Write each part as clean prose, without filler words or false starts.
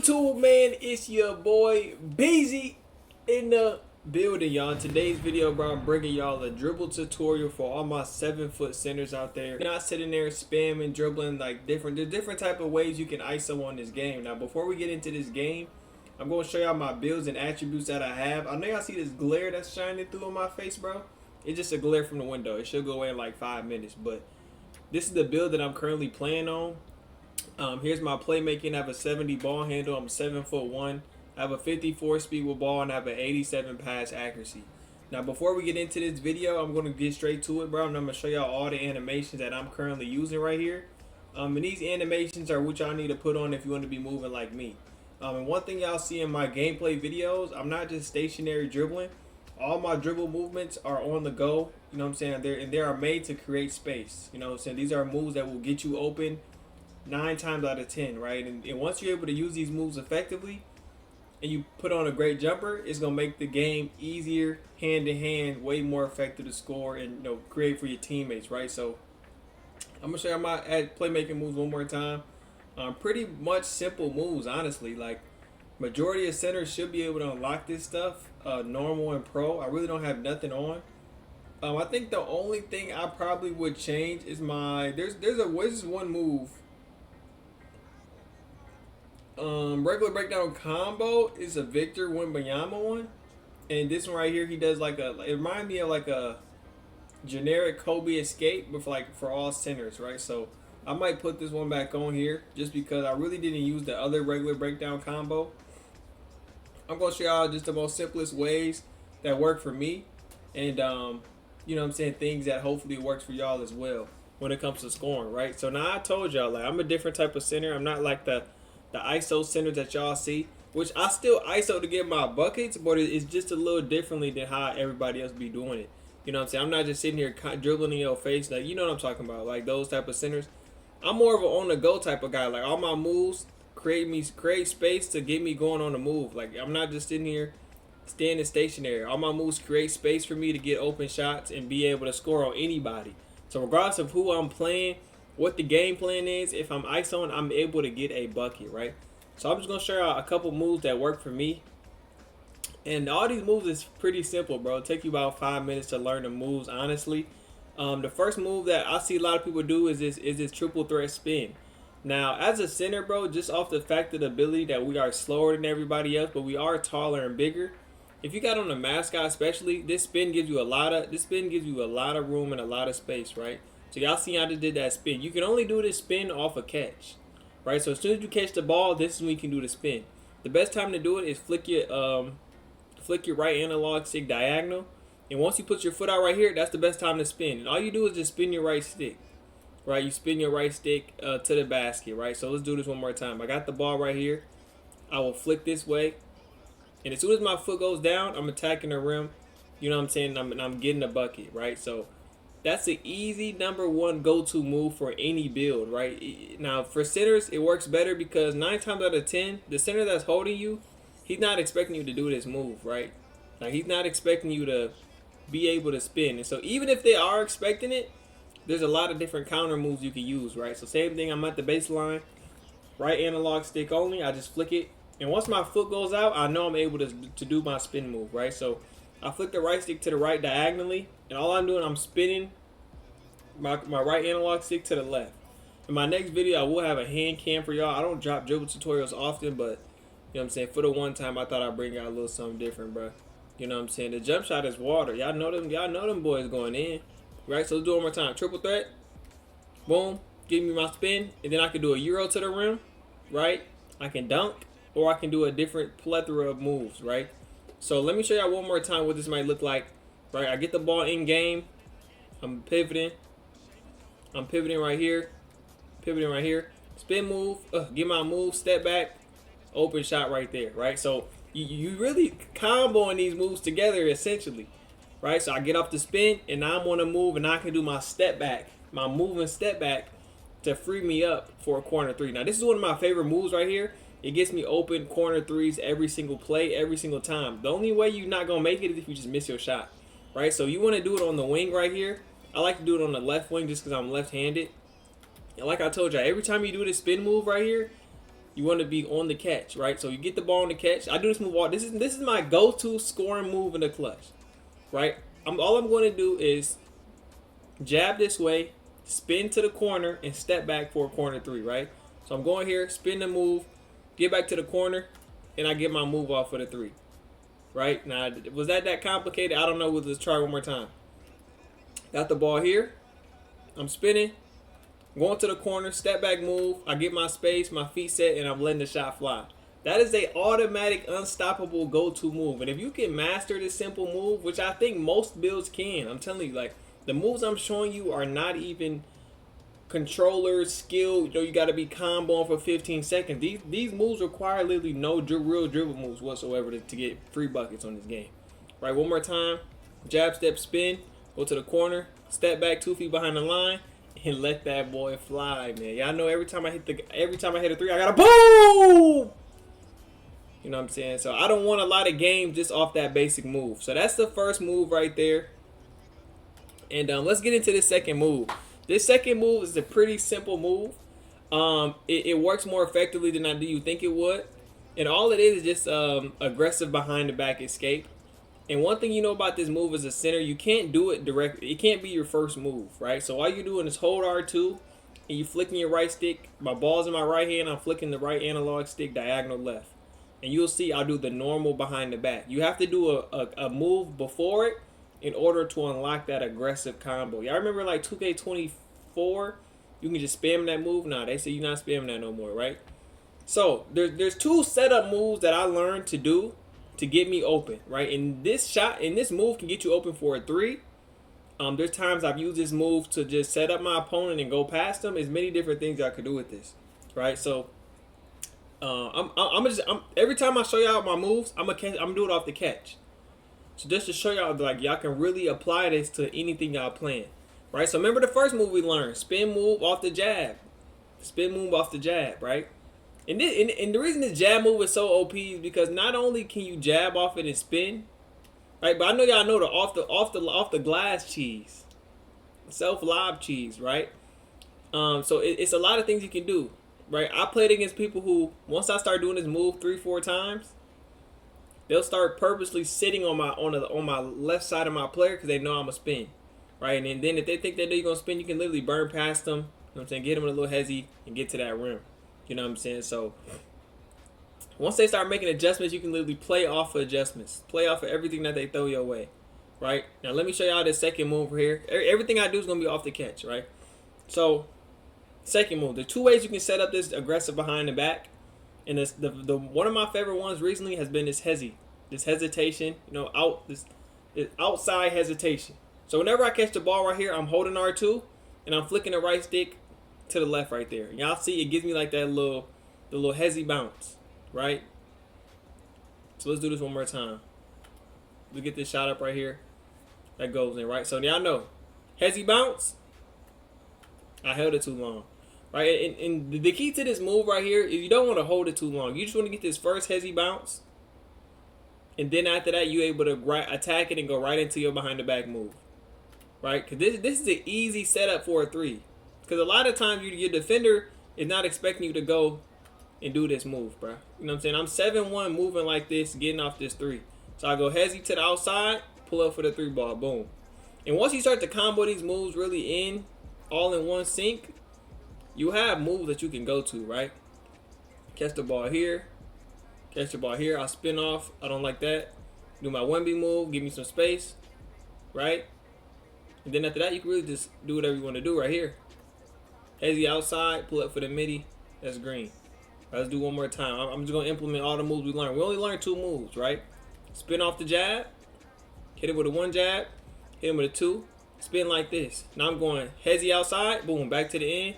YouTube, man? It's your boy BZ in the building, y'all. In today's video, bro, I'm bringing y'all a dribble tutorial for all my 7-foot centers out there. You're not sitting there spamming, dribbling like there's different type of ways you can ISO on this game. Now, before we get into this game, I'm going to show y'all my builds and attributes that I have. I know y'all see this glare that's shining through on my face, bro. It's just a glare from the window. It should go away in like 5 minutes, but this is the build that I'm currently playing on. Here's my playmaking. I have a 70 ball handle. I'm 7'1". I have a 54 speed with ball and I have an 87 pass accuracy. Now, before we get into this video, I'm going to get straight to it, bro. I'm going to show y'all all the animations that I'm currently using right here. And these animations are what y'all need to put on if you want to be moving like me. And one thing y'all see in my gameplay videos, I'm not just stationary dribbling. All my dribble movements are on the go. You know what I'm saying? They are made to create space. You know what I'm saying? These are moves that will get you open 9 times out of 10, right? And once you're able to use these moves effectively and you put on a great jumper, it's going to make the game easier, hand to hand, way more effective to score and create for your teammates, right? So I'm going to show you my playmaking moves one more time. Pretty much simple moves, honestly. Like, majority of centers should be able to unlock this stuff, normal and pro. I really don't have nothing on. I think the only thing I probably would change is there's one move. Regular breakdown combo is a Victor Wembanyama one, and this one right here, he does it reminds me of like a generic Kobe escape, but for all centers, right? So I might put this one back on here just because I really didn't use the other regular breakdown combo. I'm gonna show y'all just the most simplest ways that work for me, and you know what I'm saying, things that hopefully works for y'all as well when it comes to scoring, right? So now I told y'all, like, I'm a different type of center. I'm not like the ISO centers that y'all see, which I still ISO to get my buckets, but it's just a little differently than how everybody else be doing it. You know what I'm saying? I'm not just sitting here dribbling in your face, like, you know what I'm talking about, like those type of centers. I'm more of an on-the-go type of guy. Like, all my moves create space to get me going on the move. Like, I'm not just sitting here standing stationary. All my moves create space for me to get open shots and be able to score on anybody. So regardless of who I'm playing, what the game plan is, if I'm ISOing, I'm able to get a bucket, right? So I'm just going to show you a couple moves that work for me. And all these moves is pretty simple, bro. It'll take you about 5 minutes to learn the moves, honestly. The first move that I see a lot of people do is this triple threat spin. Now, as a center, bro, just off the fact of the ability that we are slower than everybody else, but we are taller and bigger. If you got on a mascot especially, this spin gives you a lot of room and a lot of space, right? So y'all see how I just did that spin. You can only do this spin off a catch, right? So as soon as you catch the ball, this is when you can do the spin. The best time to do it is flick your right analog stick diagonal, and once you put your foot out right here, that's the best time to spin. And all you do is just spin your right stick, right? You spin your right stick to the basket, right? So let's do this one more time. I got the ball right here. I will flick this way, and as soon as my foot goes down, I'm attacking the rim. You know what I'm saying? I'm getting a bucket, right? So that's an easy #1 go-to move for any build, right? Now, for centers, it works better because 9 times out of 10, the center that's holding you, he's not expecting you to do this move, right? Like, he's not expecting you to be able to spin. And so even if they are expecting it, there's a lot of different counter moves you can use, right? So same thing, I'm at the baseline, right analog stick only. I just flick it. And once my foot goes out, I know I'm able to do my spin move, right? So I flick the right stick to the right diagonally, and all I'm doing, I'm spinning my right analog stick to the left. In my next video, I will have a hand cam for y'all. I don't drop dribble tutorials often, but you know what I'm saying, for the one time, I thought I'd bring y'all a little something different, bro. You know what I'm saying? The jump shot is water. Y'all know them boys going in, right? So let's do it one more time. Triple threat. Boom. Give me my spin, and then I can do a Euro to the rim, right? I can dunk, or I can do a different plethora of moves, right? So let me show y'all one more time what this might look like, right? I get the ball in game. I'm pivoting. I'm pivoting right here. Pivoting right here. Spin move. Get my move. Step back. Open shot right there, right? So you really comboing these moves together essentially, right? So I get off the spin, and now I'm on a move, and I can do my step back, my move and step back to free me up for a corner three. Now, this is one of my favorite moves right here. It gets me open corner threes every single play, every single time. The only way you're not going to make it is if you just miss your shot, right? So you want to do it on the wing right here. I like to do it on the left wing just because I'm left-handed. And like I told you, every time you do this spin move right here, You want to be on the catch, right? So you get the ball on the catch. I do this move all. This is my go-to scoring move in the clutch, right? All I'm going to do is jab this way, spin to the corner, and step back for a corner three, right? So I'm going here, spin the move, get back to the corner, and I get my move off for the three, right? Now, was that complicated? I don't know. Let's try one more time. Got the ball here. I'm spinning, going to the corner, step back move. I get my space, my feet set, and I'm letting the shot fly. That is a automatic, unstoppable go-to move. And if you can master this simple move, which I think most builds can, I'm telling you, like, the moves I'm showing you are not even controller skill. You got to be comboing for 15 seconds. These moves require literally no real dribble moves whatsoever to get free buckets on this game. Right, one more time. Jab, step, spin. Go to the corner. Step back 2 feet behind the line. And let that boy fly, man. Y'all know every time I hit a three, I got a boom! You know what I'm saying? So I don't want a lot of games just off that basic move. So that's the first move right there. And let's get into the second move. This second move is a pretty simple move. It works more effectively than you think it would. And all it is just aggressive behind the back escape. And one thing you know about this move as a center, you can't do it directly. It can't be your first move, right? So all you're doing is hold R2 and you flicking your right stick. My ball's in my right hand. I'm flicking the right analog stick diagonal left. And you'll see I'll do the normal behind the back. You have to do a move before it in order to unlock that aggressive combo. Y'all remember like 2K24? You can just spam that move. Nah, they say you're not spamming that no more, right? So there's 2 setup moves that I learned to do to get me open, right? And this move can get you open for a 3. There's times I've used this move to just set up my opponent and go past them. There's many different things I could do with this, right? So every time I show y'all my moves, I'm doing it off the catch. So just to show y'all, like, y'all can really apply this to anything y'all playing, right? So remember the first move we learned: spin move off the jab, spin move off the jab, right? And the reason this jab move is so OP is because not only can you jab off it and spin, right? But I know y'all know the off the glass cheese, self lob cheese, right? So it's a lot of things you can do, right? I played against people who, once I start doing this move 3-4 times, they'll start purposely sitting on my left side of my player because they know I'm a spin, right? And then if they think that they're gonna spin, you can literally burn past them. You know what I'm saying? Get them a little hezzy and get to that rim. You know what I'm saying? So once they start making adjustments, you can literally play off of adjustments. Play off of everything that they throw your way. Right? Now let me show y'all this second move here. Everything I do is going to be off the catch, right? So second move. The 2 ways you can set up this aggressive behind the back. And this, the one of my favorite ones recently has been this hesitation. You know, this outside hesitation. So whenever I catch the ball right here, I'm holding R2 and I'm flicking the right stick to the left right there. Y'all see it gives me like the little hezzy bounce, right? So let's do this one more time. We get this shot up right here. That goes in, right? So y'all know, hezzy bounce. I held it too long, right? And the key to this move right here is you don't want to hold it too long. You just want to get this first hezzy bounce, and then after that you're able to attack it and go right into your behind the back move, right? Because this is an easy setup for a 3. Because a lot of times your defender is not expecting you to go and do this move, bro. You know what I'm saying? I'm 7-1 moving like this, getting off this 3. So I go hezzy to the outside, pull up for the 3 ball, boom. And once you start to combo these moves really all in one sync, you have moves that you can go to, right? Catch the ball here. Catch the ball here. I'll spin off. I don't like that. Do my 1B move, give me some space, right? And then after that, you can really just do whatever you want to do right here. Hezzy outside, pull up for the midi. That's green. Right, let's do one more time. I'm just going to implement all the moves we learned. We only learned 2 moves, right? Spin off the jab. Hit it with a 1 jab. Hit him with a 2. Spin like this. Now I'm going hezzy outside. Boom, back to the end.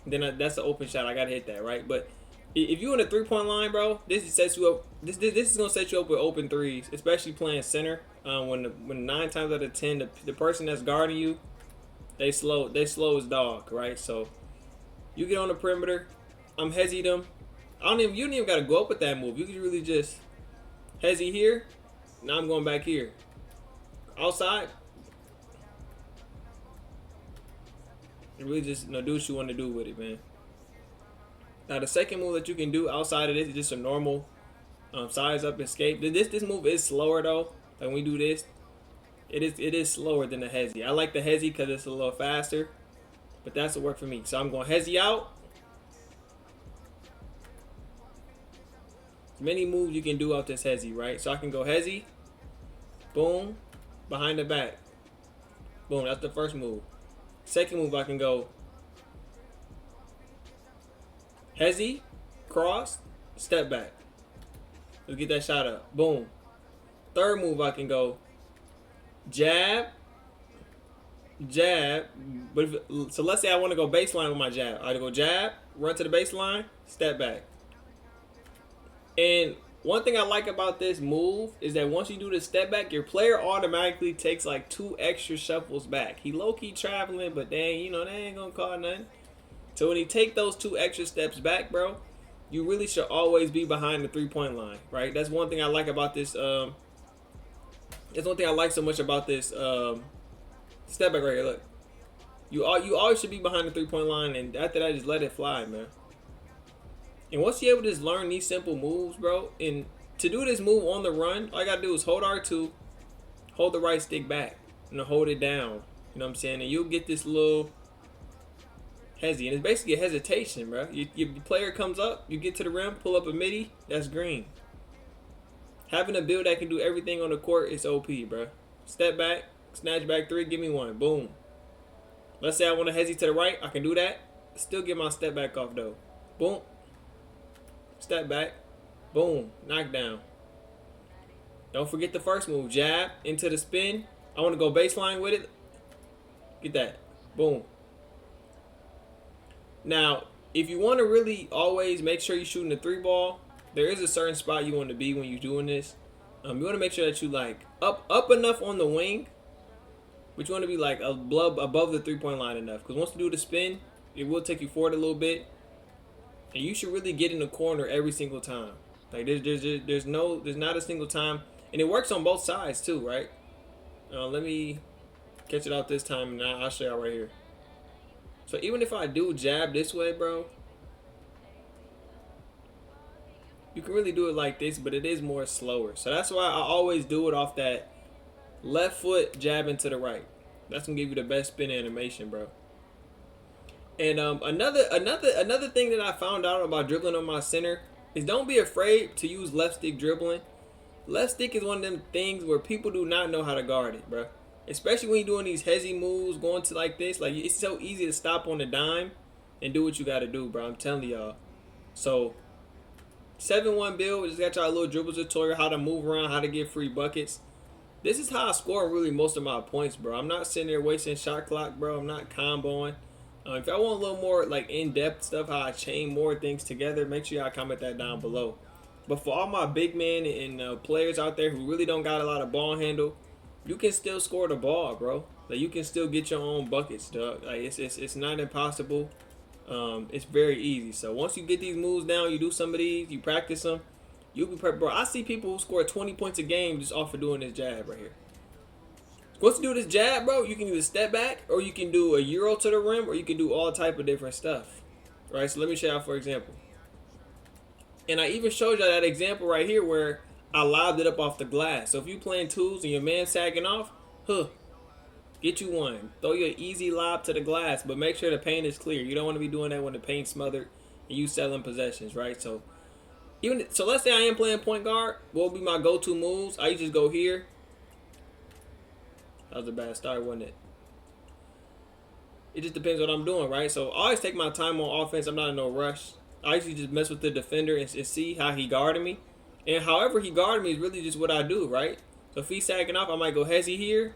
And then that's the open shot. I got to hit that, right? But if you're in the 3-point line, bro, this sets you up. This is going to set you up with open 3s, especially playing center. When 9 times out of 10, the person that's guarding you, they slow as dog, right? So you get on the perimeter, I'm hezzy them. You don't even gotta go up with that move. You can really just hezzy here. Now I'm going back here. Outside. You really just do what you want to do with it, man. Now the second move that you can do outside of this is just a normal size up escape. This move is slower though. Like when we do this, it is slower than the hezzy. I like the hezzy because it's a little faster, but that's what work for me. So I'm going hezzy out. Many moves you can do out this hezzy, right? So I can go hezzy, boom, behind the back, boom. That's the first move. Second move I can go hezzy, cross, step back. Let's get that shot up. Boom. Third move I can go jab, jab. But so let's say I want to go baseline with my jab. I go jab, run to the baseline, step back. And one thing I like about this move is that once you do the step back, your player automatically takes like 2 extra shuffles back. He low-key traveling, but dang, you know, they ain't gonna call nothing. So when he take those 2 extra steps back, bro, you really should always be behind the 3-point line, right? That's one thing I like about this. That's one thing I like so much about this step back right here. Look, you always should be behind the 3-point line, and after that, just let it fly, man. And once you're able to just learn these simple moves, bro, and to do this move on the run, all I gotta do is hold R2, hold the right stick back, and hold it down. You know what I'm saying? And you'll get this little hezzy, and it's basically a hesitation, bro. Your player comes up, you get to the rim, pull up a midi, that's green. Having a build that can do everything on the court is OP, bro. Step back, snatch back 3, give me 1, boom. Let's say I want to hezzy to the right, I can do that. Still get my step back off though. Boom. Step back, boom, knockdown. Don't forget the first move, jab into the spin. I want to go baseline with it. Get that, boom. Now, if you want to really always make sure you're shooting the 3 ball, there is a certain spot you want to be when you're doing this. You want to make sure that you like up enough on the wing, but you want to be like above the 3-point line enough. Because once you do the spin, it will take you forward a little bit. And you should really get in the corner every single time. Like there's not a single time, and it works on both sides too, right? Let me catch it out this time, and I'll show y'all right here. So even if I do jab this way, bro, you can really do it like this, but it is more slower. So that's why I always do it off that left foot jab into the right. That's gonna give you the best spin animation, bro. And another thing that I found out about dribbling on my center is don't be afraid to use left stick dribbling. Left stick is one of them things where people do not know how to guard it, bro. Especially when you're doing these hezzy moves, going to like this. Like, it's so easy to stop on the dime and do what you got to do, bro. I'm telling y'all. So, 7-1 build, just got y'all a little dribble tutorial, how to move around, how to get free buckets. This is how I score really most of my points, bro. I'm not sitting there wasting shot clock, bro. I'm not comboing. If I want a little more like in-depth stuff, how I chain more things together, make sure y'all comment that down below. But for all my big men and players out there who really don't got a lot of ball handle, you can still score the ball, bro. Like, you can still get your own buckets, dog. Like, it's not impossible. It's very easy. So once you get these moves down, you do some of these, you practice them, you'll be prepped, bro. I see people who score 20 points a game just off of doing this jab right here. Once you do this jab, bro, you can either step back, or you can do a euro to the rim, or you can do all type of different stuff. Right? So let me show y'all for example. And I even showed y'all that example right here where I lobbed it up off the glass. So if you playing twos and your man sagging off, get you one. Throw you an easy lob to the glass, but make sure the paint is clear. You don't want to be doing that when the paint's smothered and you selling possessions, right? So let's say I am playing point guard. What would be my go-to moves? I just go here. That was a bad start, wasn't it? It just depends what I'm doing, right? So I always take my time on offense. I'm not in no rush. I usually just mess with the defender and see how he guarded me. And however he guarded me is really just what I do, right? So if he's sagging off, I might go hezzy here.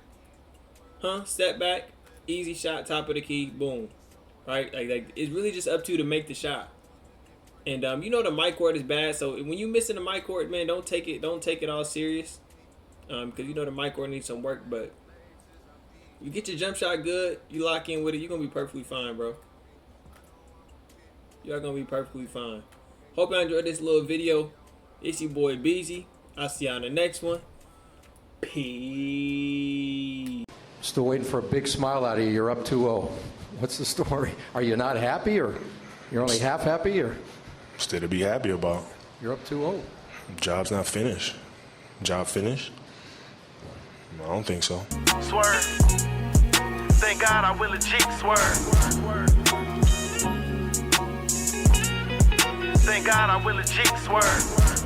Step back. Easy shot, top of the key, boom. Right? Like it's really just up to you to make the shot. And you know the mic court is bad, so when you missing the mic court, man, don't take it all serious. Because you know the mic court needs some work, but you get your jump shot good, you lock in with it, you're going to be perfectly fine, bro. You're going to be perfectly fine. Hope y'all enjoyed this little video. It's your boy Beezy. I'll see y'all on the next one. Peace. Still waiting for a big smile out of you. You're up 2-0. What's the story? Are you not happy, or you're only half happy, or? Still to be happy about. You're up 2-0. Job's not finished. Job finished? I don't think so. Swerve. Thank God I will legit swerve. Thank God I will legit swerve.